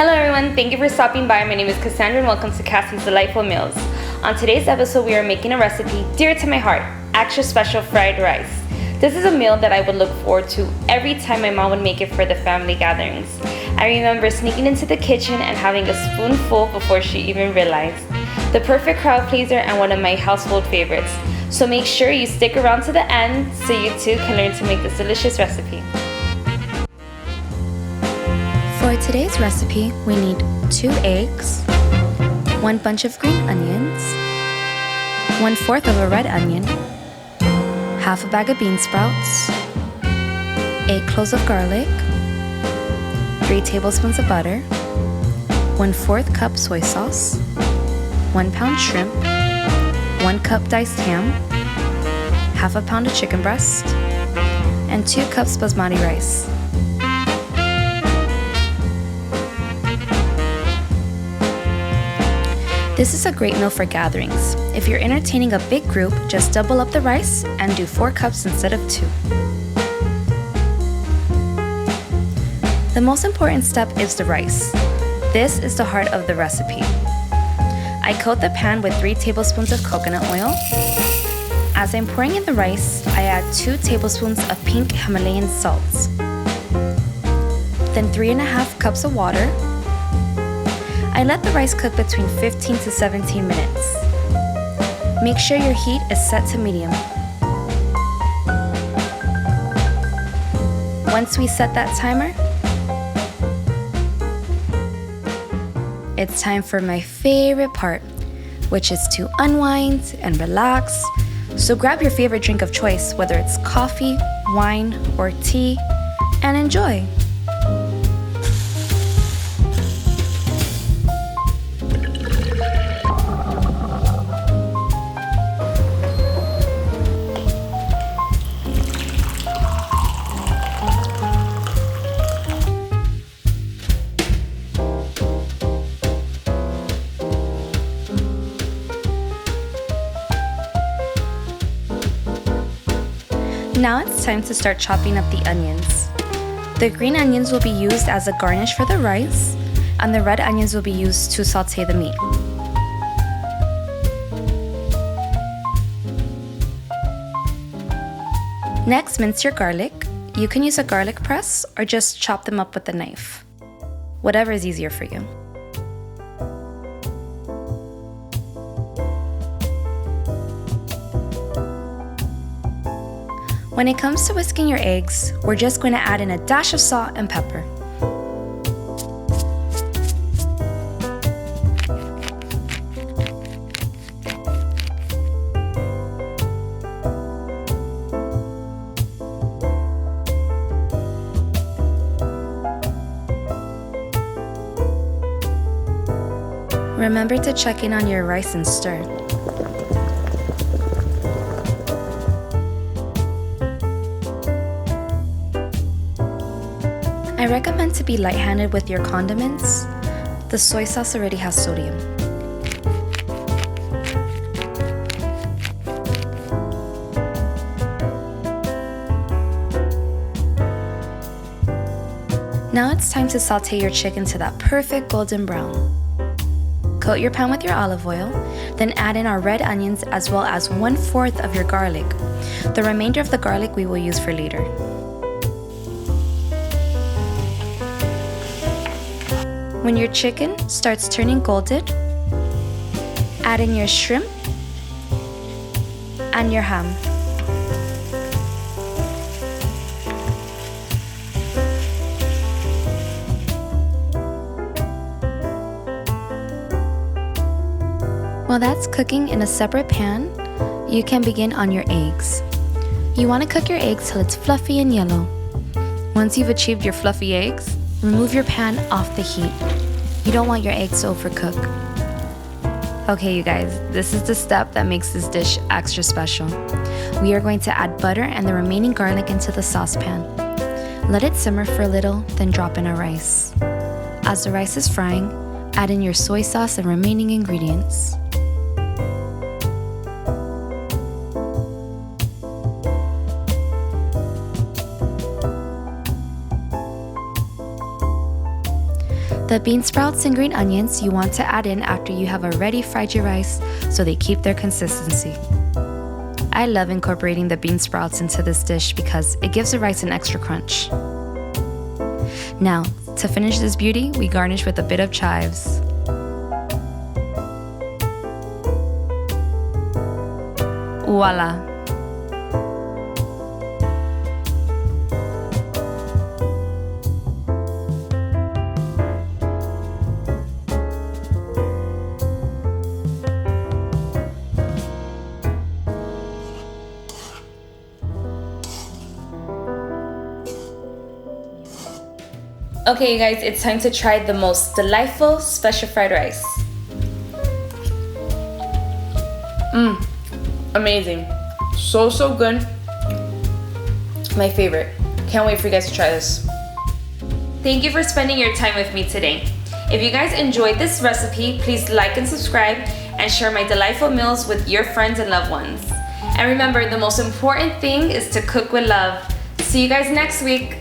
Hello everyone, thank you for stopping by. My name is Cassandra and welcome to Cassie's Delightful Meals. On today's episode, we are making a recipe dear to my heart, extra special fried rice. This is a meal that I would look forward to every time my mom would make it for the family gatherings. I remember sneaking into the kitchen and having a spoonful before she even realized. The perfect crowd pleaser and one of my household favorites. So make sure you stick around to the end so you too can learn to make this delicious recipe. For today's recipe, we need 2 eggs, 1 bunch of green onions, 1/4 of a red onion, half a bag of bean sprouts, 8 cloves of garlic, 3 tablespoons of butter, 1/4 cup soy sauce, 1 pound shrimp, 1 cup diced ham, half a pound of chicken breast, and 2 cups basmati rice. This is a great meal for gatherings. If you're entertaining a big group, just double up the rice and do 4 cups instead of 2. The most important step is the rice. This is the heart of the recipe. I coat the pan with 3 tablespoons of coconut oil. As I'm pouring in the rice, I add 2 tablespoons of pink Himalayan salt. Then 3.5 cups of water. I let the rice cook between 15 to 17 minutes. Make sure your heat is set to medium. Once we set that timer, it's time for my favorite part, which is to unwind and relax. So grab your favorite drink of choice, whether it's coffee, wine, or tea, and enjoy. Now it's time to start chopping up the onions. The green onions will be used as a garnish for the rice, and the red onions will be used to saute the meat. Next, mince your garlic. You can use a garlic press or just chop them up with a knife. Whatever is easier for you. When it comes to whisking your eggs, we're just going to add in a dash of salt and pepper. Remember to check in on your rice and stir. I recommend to be light-handed with your condiments. The soy sauce already has sodium. Now it's time to saute your chicken to that perfect golden brown. Coat your pan with your olive oil, then add in our red onions as well as 1/4 of your garlic. The remainder of the garlic we will use for later. When your chicken starts turning golden, add in your shrimp and your ham. While that's cooking in a separate pan, you can begin on your eggs. You want to cook your eggs till it's fluffy and yellow. Once you've achieved your fluffy eggs, remove your pan off the heat. You don't want your eggs to overcook. Okay, you guys, this is the step that makes this dish extra special. We are going to add butter and the remaining garlic into the saucepan. Let it simmer for a little, then drop in our rice. As the rice is frying, add in your soy sauce and remaining ingredients. The bean sprouts and green onions you want to add in after you have already fried your rice so they keep their consistency. I love incorporating the bean sprouts into this dish because it gives the rice an extra crunch. Now, to finish this beauty, we garnish with a bit of chives. Voila! Okay, you guys, it's time to try the most delightful special fried rice. Amazing. So good. My favorite. Can't wait for you guys to try this. Thank you for spending your time with me today. If you guys enjoyed this recipe, please like and subscribe and share my delightful meals with your friends and loved ones. And remember, the most important thing is to cook with love. See you guys next week.